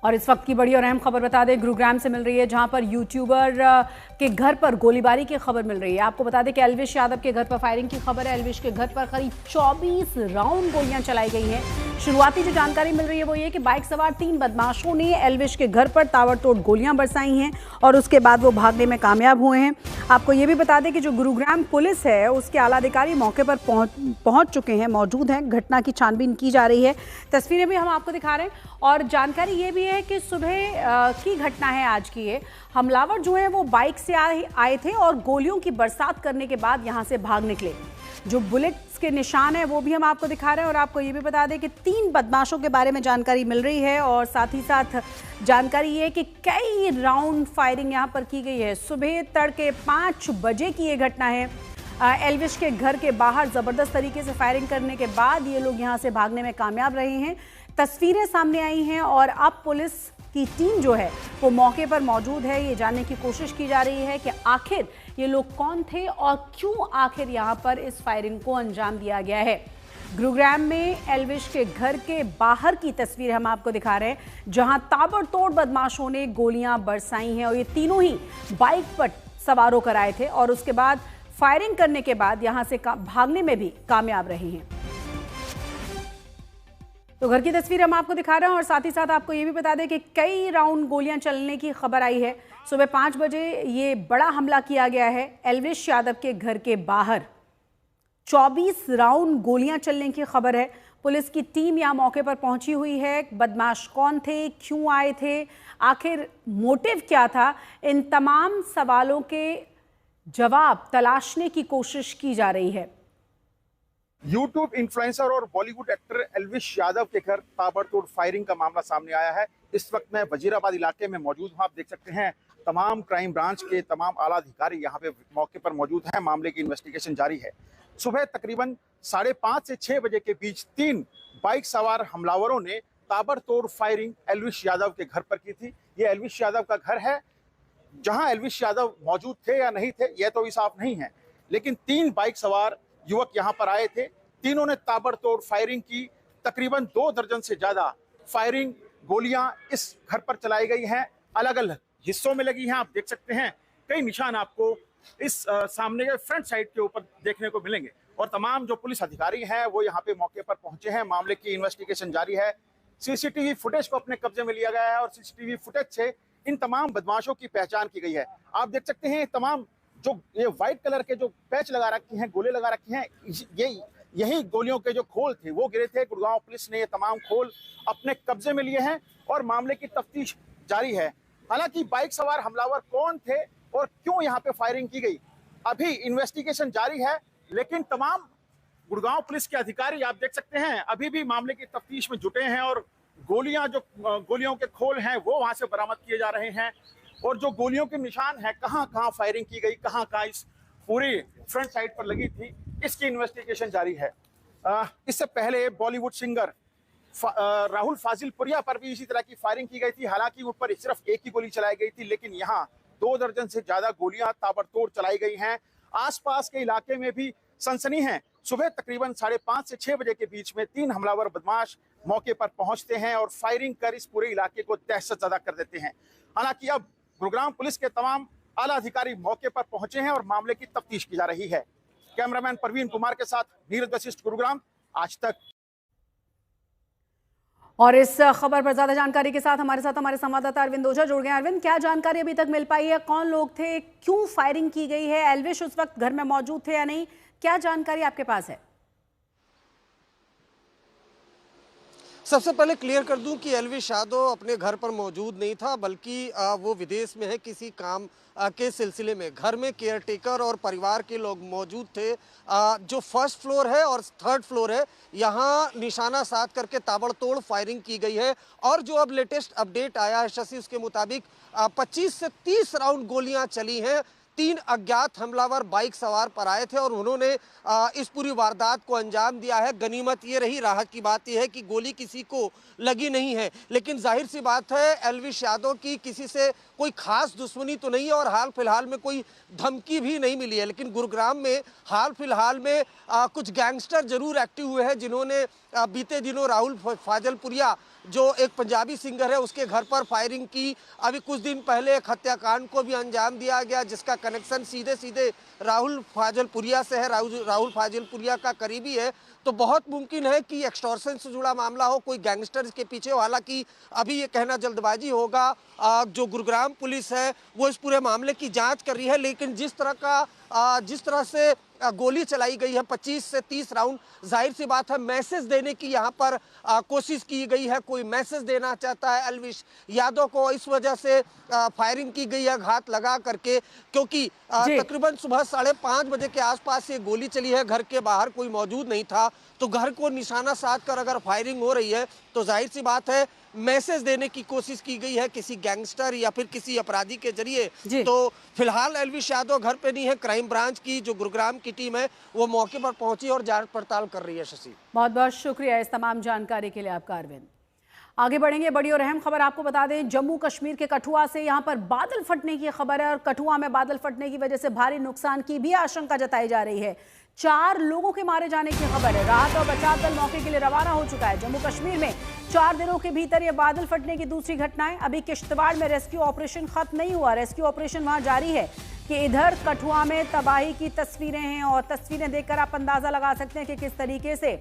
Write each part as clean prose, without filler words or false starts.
और इस वक्त की बड़ी और अहम खबर बता दें, गुरुग्राम से मिल रही है, जहां पर यूट्यूबर के घर पर गोलीबारी की खबर मिल रही है। आपको बता दें कि एल्विश यादव के घर पर फायरिंग की खबर है। एल्विश के घर पर करीब 24 राउंड गोलियां चलाई गई हैं। शुरुआती जो जानकारी मिल रही है वो ये कि बाइक सवार 3 बदमाशों ने एल्विश के घर पर ताबड़तोड़ गोलियां बरसाई हैं और उसके बाद वो भागने में कामयाब हुए हैं। आपको ये भी बता दें कि जो गुरुग्राम पुलिस है उसके आला अधिकारी मौके पर पहुंच चुके हैं, मौजूद हैं। घटना की छानबीन की जा रही है। तस्वीरें भी हम आपको दिखा रहे हैं और जानकारी ये भी है कि सुबह की घटना है आज की। ये हमलावर जो है वो बाइक से आए थे और गोलियों की बरसात करने के बाद यहाँ से भाग निकले। जो बुलेट्स के निशान है वो भी हम आपको दिखा रहे हैं और आपको ये भी बता दें कि 3 बदमाशों के बारे में जानकारी मिल रही है और साथ ही साथ जानकारी ये है कि कई राउंड फायरिंग यहाँ पर की गई है। सुबह तड़के 5 बजे की ये घटना है। एल्विश के घर के बाहर ज़बरदस्त तरीके से फायरिंग करने के बाद ये लोग यहाँ से भागने में कामयाब रहे हैं। तस्वीरें सामने आई हैं और अब पुलिस की टीम जो है वो मौके पर मौजूद है। ये जानने की कोशिश की जा रही है कि आखिर ये लोग कौन थे और क्यों आखिर यहाँ पर इस फायरिंग को अंजाम दिया गया है। गुरुग्राम में एल्विश के घर के बाहर की तस्वीर हम आपको दिखा रहे हैं, जहां ताबड़तोड़ बदमाशों ने गोलियां बरसाई हैं और ये तीनों ही बाइक पर सवार होकर आए थे और उसके बाद फायरिंग करने के बाद यहां से भागने में भी कामयाब रहे हैं। तो घर की तस्वीर हम आपको दिखा रहे हैं और साथ ही साथ आपको ये भी बता दें कि कई राउंड गोलियां चलने की खबर आई है। सुबह 5 बजे ये बड़ा हमला किया गया है एल्विश यादव के घर के बाहर। 24 राउंड गोलियां चलने की खबर है। पुलिस की टीम यहाँ मौके पर पहुंची हुई है। बदमाश कौन थे, क्यों आए थे, आखिर मोटिव क्या था, इन तमाम सवालों के जवाब तलाशने की कोशिश की जा रही है। यूट्यूब इन्फ्लुएंसर और बॉलीवुड एक्टर एल्विश यादव के घर ताबड़तोड़ फायरिंग का मामला सामने आया है। इस वक्त मैं वजीराबाद इलाके में मौजूद हूं। आप देख सकते हैं तमाम क्राइम ब्रांच के तमाम आला अधिकारी यहां पे मौके पर मौजूद हैं। मामले की इन्वेस्टिगेशन जारी है। सुबह तकरीबन 5:30 से 6 बजे के बीच 3 बाइक सवार हमलावरों ने ताबड़तोड़ फायरिंग एल्विश यादव के घर पर की थी। ये एल्विश यादव का घर है। जहां एल्विश यादव मौजूद थे या नहीं थे यह तो भी साफ नहीं है, लेकिन 3 बाइक सवार युवक यहां पर आए थे। तीनों ने ताबड़तोड़ फायरिंग की। तकरीबन 2 दर्जन से ज्यादा फायरिंग गोलियां इस घर पर चलाई गई हैं। अलग अलग हिस्सों में लगी हैं। आप देख सकते हैं कई निशान आपको इस सामने के फ्रंट साइड के ऊपर देखने को मिलेंगे और तमाम जो पुलिस अधिकारी हैं वो यहाँ पे मौके पर पहुंचे हैं। मामले की इन्वेस्टिगेशन जारी है। सीसीटीवी फुटेज को अपने कब्जे में लिया गया है और सीसीटीवी फुटेज से इन तमाम बदमाशों की पहचान की गई है। आप देख सकते हैं तमाम जो ये व्हाइट कलर के जो पैच लगा रखे हैं, गोले लगा रखे हैं, यही गोलियों के जो खोल थे वो गिरे थे। गुड़गांव पुलिस ने ये तमाम खोल अपने कब्जे में लिए हैं और मामले की तफ्तीश जारी है। हालांकि बाइक सवार हमलावर कौन थे और क्यों यहाँ पे फायरिंग की गई अभी इन्वेस्टिगेशन जारी है, लेकिन तमाम गुड़गांव पुलिस के अधिकारी आप देख सकते हैं अभी भी मामले की तफ्तीश में जुटे हैं और गोलियों के खोल हैं वो वहां से बरामद किए जा रहे हैं और जो गोलियों के निशान है कहां फायरिंग की गई, कहां इस पूरी फ्रंट साइड पर लगी थी, इसकी इन्वेस्टिगेशन जारी है। इससे पहले बॉलीवुड सिंगर राहुल फाजिलपुरिया पर भी इसी तरह की फायरिंग की गई थी। हालांकि उन पर सिर्फ एक ही गोली चलाई गई थी, लेकिन यहाँ 2 दर्जन से ज्यादा गोलियां ताबड़तोड़ चलाई गई हैं। आसपास के इलाके में भी सनसनी है। सुबह तकरीबन 5:30 से 6 बजे के बीच में 3 हमलावर बदमाश मौके पर पहुंचते हैं और फायरिंग कर इस पूरे इलाके को दहशतज़दा कर देते हैं। हालांकि अब गुरुग्राम पुलिस के तमाम आला अधिकारी मौके पर पहुंचे हैं और मामले की तफ्तीश की जा रही है। कैमरामैन परवीन कुमार के साथ नीरज वशिष्ठ, गुरुग्राम, आज तक। और इस खबर पर ज्यादा जानकारी के साथ हमारे संवाददाता अरविंद ओझा जुड़ गए। अरविंद, क्या जानकारी अभी तक मिल पाई है? कौन लोग थे, क्यों फायरिंग की गई है, एल्विश उस वक्त घर में मौजूद थे या नहीं, क्या जानकारी आपके पास है? सबसे पहले क्लियर कर दूं कि एल्विश यादव अपने घर पर मौजूद नहीं था, बल्कि वो विदेश में है किसी काम के सिलसिले में। घर में केयरटेकर और परिवार के लोग मौजूद थे। जो फर्स्ट फ्लोर है और 3rd फ्लोर है, यहाँ निशाना साध करके ताबड़तोड़ फायरिंग की गई है। और जो अब लेटेस्ट अपडेट आया है शशि, उसके मुताबिक 25 से 30 राउंड गोलियां चली हैं। 3 अज्ञात हमलावर बाइक सवार पर आए थे और उन्होंने इस पूरी वारदात को अंजाम दिया है। गनीमत ये रही, राहत की बात यह है कि गोली किसी को लगी नहीं है, लेकिन जाहिर सी बात है एल्विश यादव की किसी से कोई खास दुश्मनी तो नहीं है और हाल फिलहाल में कोई धमकी भी नहीं मिली है। लेकिन गुरुग्राम में हाल फिलहाल में कुछ गैंगस्टर जरूर एक्टिव हुए हैं, जिन्होंने बीते दिनों राहुल फाजिलपुरिया जो एक पंजाबी सिंगर है उसके घर पर फायरिंग की। अभी कुछ दिन पहले एक हत्याकांड को भी अंजाम दिया गया जिसका कनेक्शन सीधे सीधे राहुल फाजलपुरिया से है। राहुल फाजलपुरिया का करीबी है, तो बहुत मुमकिन है कि एक्सटॉर्शन से जुड़ा मामला हो, कोई गैंगस्टर के पीछे हो। हालांकि अभी ये कहना जल्दबाजी होगा। जो गुरुग्राम पुलिस है वो इस पूरे मामले की जांच कर रही है, लेकिन जिस तरह से गोली चलाई गई है 25 से 30 राउंड, जाहिर सी बात है मैसेज देने की यहाँ पर कोशिश की गई है। कोई मैसेज देना चाहता है एल्विश यादव को, इस वजह से फायरिंग की गई है घात लगा करके, क्योंकि तकरीबन सुबह 5:30 बजे के आसपास ये गोली चली है। घर के बाहर कोई मौजूद नहीं था, तो घर को निशाना साध कर अगर फायरिंग हो रही है तो जाहिर सी बात है मैसेज देने की कोशिश की गई है किसी गैंगस्टर या फिर किसी अपराधी के जरिए। तो फिलहाल एल्विश यादव घर पे नहीं है। क्राइम ब्रांच की जो गुरुग्राम की टीम है वो मौके पर पहुंची और जांच पड़ताल कर रही है। शशि, बहुत बहुत शुक्रिया इस तमाम जानकारी के लिए आपका अरविंद। आगे बढ़ेंगे, बड़ी और अहम खबर आपको बता दें, जम्मू कश्मीर के कठुआ से यहां पर बादल फटने की खबर है और कठुआ में बादल फटने की वजह से भारी नुकसान की भी आशंका जताई जा रही है। 4 लोगों के मारे जाने की खबर है। राहत और बचाव दल मौके के लिए रवाना हो चुका है। जम्मू कश्मीर में 4 दिनों के भीतर यह बादल फटने की दूसरी घटना है। अभी किश्तवाड़ में रेस्क्यू ऑपरेशन खत्म नहीं हुआ, रेस्क्यू ऑपरेशन वहां जारी है कि इधर कठुआ में तबाही की तस्वीरें हैं और तस्वीरें देखकर आप अंदाजा लगा सकते हैं कि किस तरीके से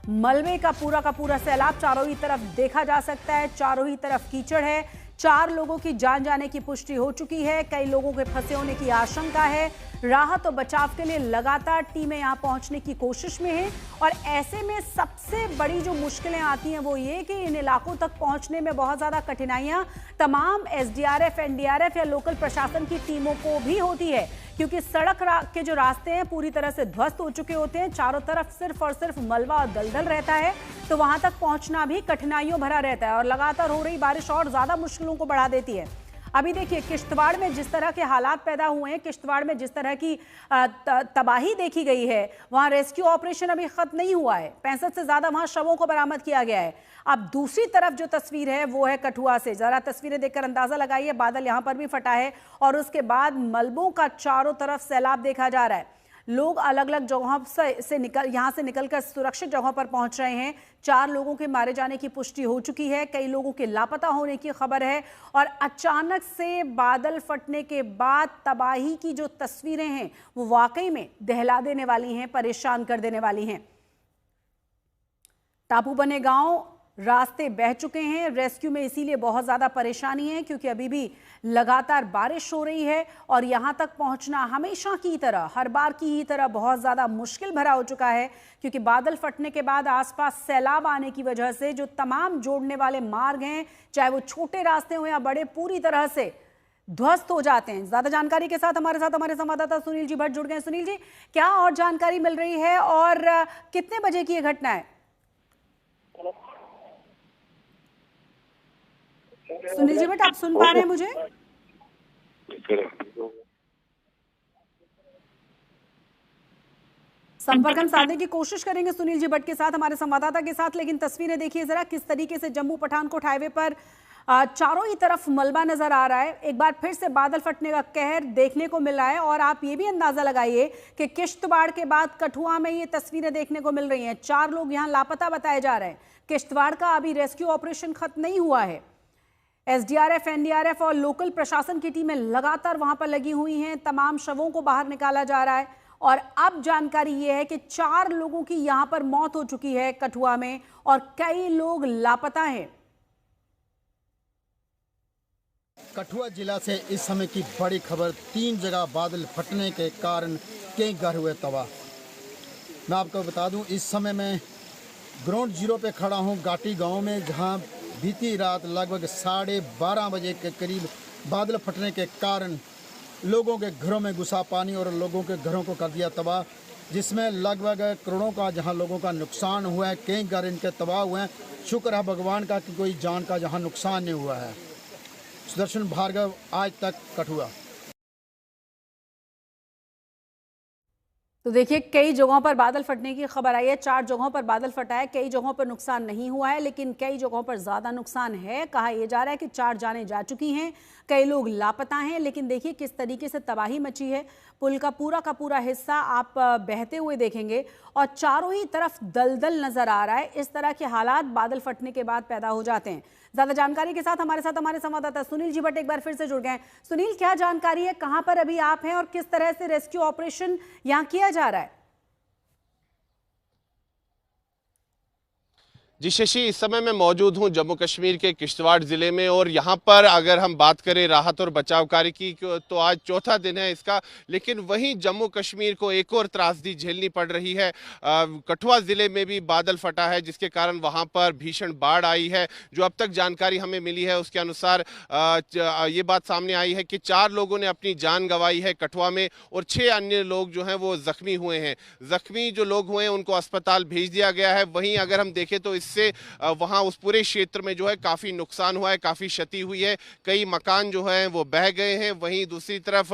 मलबे का पूरा सैलाब चारों ही तरफ देखा जा सकता है। चारों ही तरफ कीचड़ है। 4 लोगों की जान जाने की पुष्टि हो चुकी है, कई लोगों के फंसे होने की आशंका है। राहत और बचाव के लिए लगातार टीमें यहां पहुंचने की कोशिश में हैं और ऐसे में सबसे बड़ी जो मुश्किलें आती हैं वो ये कि इन इलाकों तक पहुंचने में बहुत ज़्यादा कठिनाइयां तमाम एसडीआरएफ, एनडीआरएफ या लोकल प्रशासन की टीमों को भी होती है, क्योंकि सड़क के जो रास्ते हैं पूरी तरह से ध्वस्त हो चुके होते हैं। चारों तरफ सिर्फ और सिर्फ मलबा और दलदल रहता है, तो वहां तक पहुंचना भी कठिनाइयों भरा रहता है और लगातार हो रही बारिश और ज्यादा मुश्किलों को बढ़ा देती है। अभी देखिए किश्तवाड़ में जिस तरह के हालात पैदा हुए हैं, किश्तवाड़ में जिस तरह की तबाही देखी गई है, वहां रेस्क्यू ऑपरेशन अभी खत्म नहीं हुआ है। 65 से ज्यादा वहां शवों को बरामद किया गया है। अब दूसरी तरफ जो तस्वीर है वो है कठुआ से। जरा तस्वीरें देखकर अंदाजा लगाइए, बादल यहां पर भी फटा है और उसके बाद मलबों का चारों तरफ सैलाब देखा जा रहा है। लोग अलग अलग जगहों से निकलकर सुरक्षित जगहों पर पहुंच रहे हैं। 4 लोगों के मारे जाने की पुष्टि हो चुकी है, कई लोगों के लापता होने की खबर है और अचानक से बादल फटने के बाद तबाही की जो तस्वीरें हैं वो वाकई में दहला देने वाली हैं, परेशान कर देने वाली हैं। टापू बने गांव रास्ते बह चुके हैं। रेस्क्यू में इसीलिए बहुत ज़्यादा परेशानी है क्योंकि अभी भी लगातार बारिश हो रही है और यहाँ तक पहुँचना हमेशा की तरह, हर बार की ही तरह बहुत ज़्यादा मुश्किल भरा हो चुका है, क्योंकि बादल फटने के बाद आसपास सैलाब आने की वजह से जो तमाम जोड़ने वाले मार्ग हैं, चाहे वो छोटे रास्ते हो या बड़े, पूरी तरह से ध्वस्त हो जाते हैं। ज्यादा जानकारी के साथ हमारे संवाददाता सुनील जी भट्ट जुड़ गए। सुनील जी, क्या और जानकारी मिल रही है और कितने बजे की यह घटना है? सुनील जी भट्ट, आप सुन पा रहे हैं मुझे? संपर्क हम साधने की कोशिश करेंगे सुनील जी भट्ट के साथ, हमारे संवाददाता के साथ, लेकिन तस्वीरें देखिए जरा किस तरीके से जम्मू पठानकोट हाईवे पर चारों ही तरफ मलबा नजर आ रहा है। एक बार फिर से बादल फटने का कहर देखने को मिल रहा है और आप ये भी अंदाजा लगाइए कि किश्तवाड़ के बाद कठुआ में ये तस्वीरें देखने को मिल रही हैं। 4 लोग यहाँ लापता बताए जा रहे हैं। किश्तवाड़ का अभी रेस्क्यू ऑपरेशन खत्म नहीं हुआ है। एसडीआरएफ, एनडीआरएफ और लोकल प्रशासन की टीमें लगातार वहां पर लगी हुई हैं। तमाम शवों को बाहर निकाला जा रहा है और अब जानकारी ये है कि 4 लोगों की यहां पर मौत हो चुकी है कठुआ में और कई लोग लापता हैं। कठुआ जिला से इस समय की बड़ी खबर, 3 जगह बादल फटने के कारण कई घर हुए तबाह। मैं आपको बता दूं, इस समय मैं ग्राउंड जीरो पे खड़ा हूं घाटी गांव में, जहां बीती रात लगभग 12:30 बजे के करीब बादल फटने के कारण लोगों के घरों में घुसा पानी और लोगों के घरों को कर दिया तबाह, जिसमें लगभग करोड़ों का जहां लोगों का नुकसान हुआ है। कई घर इनके तबाह हुए हैं। शुक्र है भगवान का कि कोई जान का जहां नुकसान नहीं हुआ है। सुदर्शन भार्गव, आज तक, कठुआ। तो देखिए, कई जगहों पर बादल फटने की खबर आई है। 4 जगहों पर बादल फटा है। कई जगहों पर नुकसान नहीं हुआ है, लेकिन कई जगहों पर ज़्यादा नुकसान है। कहा यह जा रहा है कि 4 जानें जा चुकी हैं, कई लोग लापता हैं। लेकिन देखिए किस तरीके से तबाही मची है। पुल का पूरा हिस्सा आप बहते हुए देखेंगे और चारों ही तरफ दलदल नजर आ रहा है। इस तरह के हालात बादल फटने के बाद पैदा हो जाते हैं। ज्यादा जानकारी के साथ हमारे संवाददाता सुनील जी भट्ट एक बार फिर से जुड़ गए हैं। सुनील, क्या जानकारी है, कहां पर अभी आप हैं और किस तरह से रेस्क्यू ऑपरेशन यहां किया जा रहा है? जी शशि, इस समय मैं मौजूद हूं जम्मू कश्मीर के किश्तवाड़ ज़िले में और यहां पर अगर हम बात करें राहत और बचाव कार्य की तो आज चौथा दिन है इसका। लेकिन वहीं जम्मू कश्मीर को एक और त्रासदी झेलनी पड़ रही है। कठुआ ज़िले में भी बादल फटा है, जिसके कारण वहां पर भीषण बाढ़ आई है। जो अब तक जानकारी हमें मिली है उसके अनुसार ये बात सामने आई है कि 4 लोगों ने अपनी जान गंवाई है कठुआ में और 6 अन्य लोग जो हैं वो जख्मी हुए हैं। जख्मी जो लोग हुए हैं उनको अस्पताल भेज दिया गया है। वहीं अगर हम देखें तो से वहां उस पूरे क्षेत्र में जो है काफी नुकसान हुआ है, काफी क्षति हुई है। कई मकान जो हैं वो बह गए हैं। वहीं दूसरी तरफ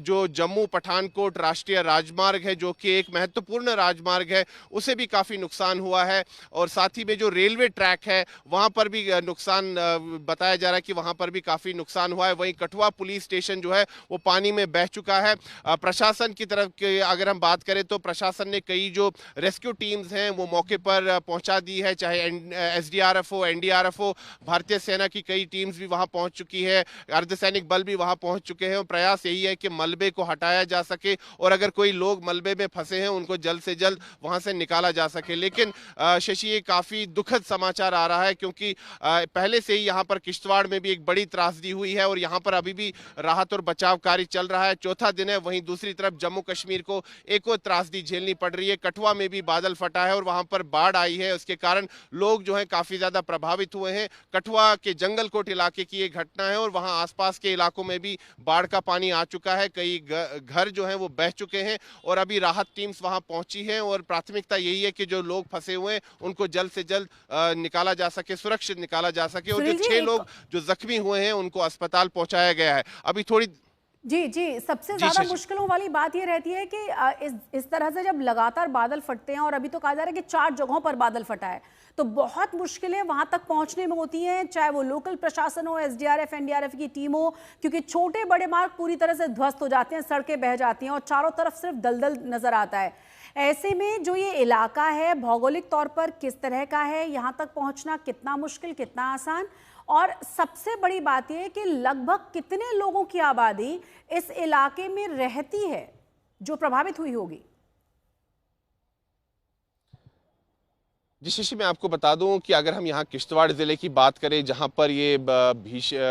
जो जम्मू पठानकोट राष्ट्रीय राजमार्ग है, जो कि एक महत्वपूर्ण राजमार्ग है, उसे भी काफी नुकसान हुआ है। और साथ ही में जो रेलवे ट्रैक है वहां पर भी नुकसान बताया जा रहा है कि वहां पर भी काफी नुकसान हुआ है। वहीं कठुआ पुलिस स्टेशन जो है वो पानी में बह चुका है। प्रशासन की तरफ के अगर हम बात करें तो प्रशासन ने कई जो रेस्क्यू टीम्स हैं वो मौके पर पहुंचा दी है, चाहे एसडीआरएफ हो, एनडीआरएफ हो। भारतीय सेना की कई टीम्स भी वहां पहुंच चुकी है, अर्धसैनिक बल भी वहां पहुंच चुके हैं। और प्रयास यही है कि मलबे को हटाया जा सके और अगर कोई लोग मलबे में फंसे हैं उनको जल्द से जल्द वहां से निकाला जा सके। लेकिन शशि, ये काफी दुखद समाचार आ रहा है क्योंकि पहले से ही यहाँ पर किश्तवाड़ में भी एक बड़ी त्रासदी हुई है और यहाँ पर अभी भी राहत और बचाव कार्य चल रहा है। चौथा दिन है। वहीं दूसरी तरफ जम्मू कश्मीर को एक और त्रासदी झेलनी पड़ रही है। कठुआ में भी बादल फटा है और वहां पर बाढ़ आई है। उसके कारण लोग जो हैं काफी ज्यादा प्रभावित हुए हैं। कठुआ के जंगलकोट इलाके की ये घटना है और वहां आसपास के इलाकों में भी बाढ़ का पानी आ चुका है। कई घर जो हैं वो बह चुके हैं और अभी राहत टीम्स वहां पहुंची हैं और प्राथमिकता यही है कि जो लोग फंसे हुए हैं उनको जल्द से जल्द निकाला जा सके, सुरक्षित निकाला जा सके। और जो 6 लोग जो जख्मी हुए हैं उनको अस्पताल पहुंचाया गया है। अभी थोड़ी जी, सबसे ज्यादा मुश्किलों वाली बात ये रहती है कि इस तरह से जब लगातार बादल फटते हैं और अभी तो कहा जा रहा है कि 4 जगहों पर बादल फटा है, तो बहुत मुश्किलें वहां तक पहुंचने में होती हैं, चाहे वो लोकल प्रशासन हो, एसडीआरएफ एनडीआरएफ की टीम हो, क्योंकि छोटे बड़े मार्ग पूरी तरह से ध्वस्त हो जाते हैं, सड़कें बह जाती हैं और चारों तरफ सिर्फ दलदल नजर आता है। ऐसे में जो ये इलाका है भौगोलिक तौर पर किस तरह का है, यहां तक पहुंचना कितना मुश्किल, कितना आसान, और सबसे बड़ी बात यह है कि लगभग कितने लोगों की आबादी इस इलाके में रहती है जो प्रभावित हुई होगी? जी शशि, मैं आपको बता दूं कि अगर हम यहाँ किश्तवाड़ ज़िले की बात करें, जहाँ पर ये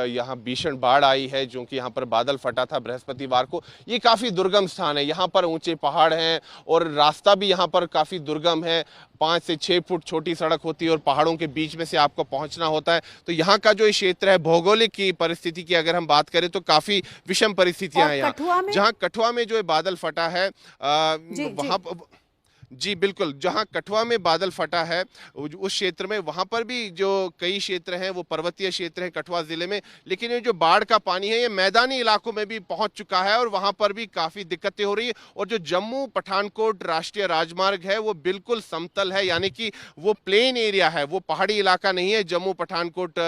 यहाँ भीषण बाढ़ आई है, जो कि यहाँ पर बादल फटा था बृहस्पतिवार को, ये काफ़ी दुर्गम स्थान है। यहाँ पर ऊंचे पहाड़ हैं और रास्ता भी यहाँ पर काफ़ी दुर्गम है। 5 से 6 फुट छोटी सड़क होती है और पहाड़ों के बीच में से आपको पहुँचना होता है। तो यहाँ का जो क्षेत्र है, भौगोलिक की परिस्थिति की अगर हम बात करें तो काफ़ी विषम परिस्थितियाँ हैं यहाँ। जहाँ कठुआ में जो बादल फटा है वहाँ जी बिल्कुल, जहां कठुआ में बादल फटा है उस क्षेत्र में, वहां पर भी जो कई क्षेत्र हैं वो पर्वतीय क्षेत्र हैं कठुआ जिले में। लेकिन ये जो बाढ़ का पानी है ये मैदानी इलाकों में भी पहुंच चुका है और वहां पर भी काफी दिक्कतें हो रही है। और जो जम्मू पठानकोट राष्ट्रीय राजमार्ग है वो बिल्कुल समतल है, यानी कि वो प्लेन एरिया है, वो पहाड़ी इलाका नहीं है। जम्मू पठानकोट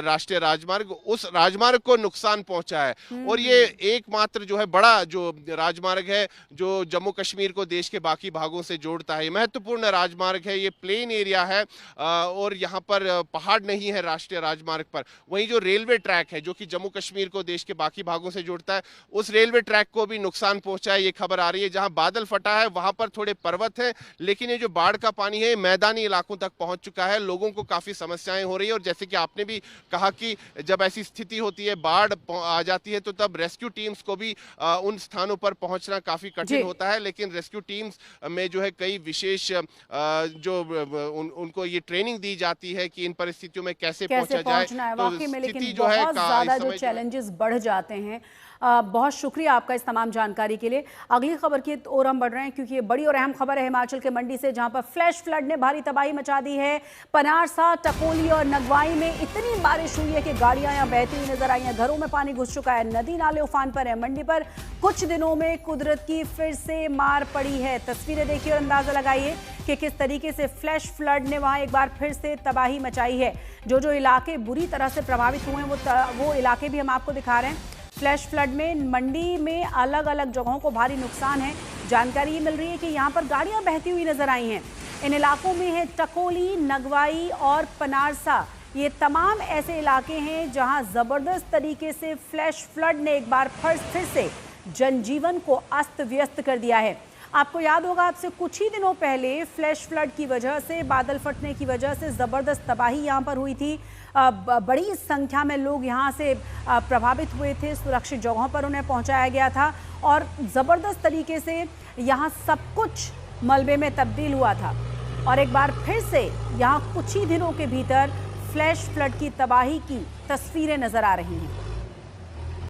राष्ट्रीय राजमार्ग, उस राजमार्ग को नुकसान पहुंचा है। और ये एकमात्र जो है बड़ा जो राजमार्ग है जो जम्मू कश्मीर को देश के बाकी भागों से जोड़ता है। महत्वपूर्ण राजमार्ग है, ये प्लेन एरिया है और यहाँ पर पहाड़ नहीं है राष्ट्रीय राजमार्ग पर। वहीं जो रेलवे ट्रैक है जो कि जम्मू कश्मीर को देश के बाकी भागों से जोड़ता है, उस रेलवे ट्रैक को भी नुकसान पहुंचा है, ये खबर आ रही है। जहां बादल फटा है वहां पर थोड़े पर्वत है, लेकिन ये जो बाढ़ का पानी है मैदानी इलाकों तक पहुंच चुका है। लोगों को काफी समस्याएं हो रही है और जैसे कि आपने भी कहा कि जब ऐसी स्थिति होती है, बाढ़ आ जाती है, तो तब रेस्क्यू टीम्स को भी उन स्थानों पर पहुंचना काफी कठिन होता है। लेकिन रेस्क्यू टीम्स में जो है है कई विशेष उनको ये ट्रेनिंग दी जाती है कि इन परिस्थितियों में कैसे पहुंचा जाए। है तो वाकई में, स्थिति लेकिन जो है बहुत ज्यादा जो इस समय चैलेंजेस बढ़ जाते हैं। बहुत शुक्रिया आपका इस तमाम जानकारी के लिए। अगली खबर की ओर हम बढ़ रहे हैं क्योंकि ये बड़ी और अहम खबर है हिमाचल के मंडी से, जहां पर फ्लैश फ्लड ने भारी तबाही मचा दी है। पनारसा, टकोली और नगवाई में इतनी बारिश हुई है कि गाड़ियां यहां बहती हुई नजर आई हैं, घरों में पानी घुस चुका है, नदी नाले उफान पर है। मंडी पर कुछ दिनों में कुदरत की फिर से मार पड़ी है। तस्वीरें देखिए और अंदाजा लगाइए कि किस तरीके से फ्लैश फ्लड ने वहां एक बार फिर से तबाही मचाई है। जो इलाके बुरी तरह से प्रभावित हुए हैं वो इलाके भी हम आपको दिखा रहे हैं। फ्लैश फ्लड में मंडी में अलग अलग जगहों को भारी नुकसान है। जानकारी ये मिल रही है कि यहाँ पर गाड़ियाँ बहती हुई नजर आई हैं। इन इलाकों में है टकोली, नगवाई और पनारसा। ये तमाम ऐसे इलाके हैं जहां जबरदस्त तरीके से फ्लैश फ्लड ने एक बार फिर से जनजीवन को अस्त व्यस्त कर दिया है। आपको याद होगा, आपसे कुछ ही दिनों पहले फ्लैश फ्लड की वजह से, बादल फटने की वजह से ज़बरदस्त तबाही यहाँ पर हुई थी। बड़ी संख्या में लोग यहाँ से प्रभावित हुए थे, सुरक्षित जगहों पर उन्हें पहुँचाया गया था और ज़बरदस्त तरीके से यहाँ सब कुछ मलबे में तब्दील हुआ था। और एक बार फिर से यहाँ कुछ ही दिनों के भीतर फ्लैश फ्लड की तबाही की तस्वीरें नज़र आ रही हैं।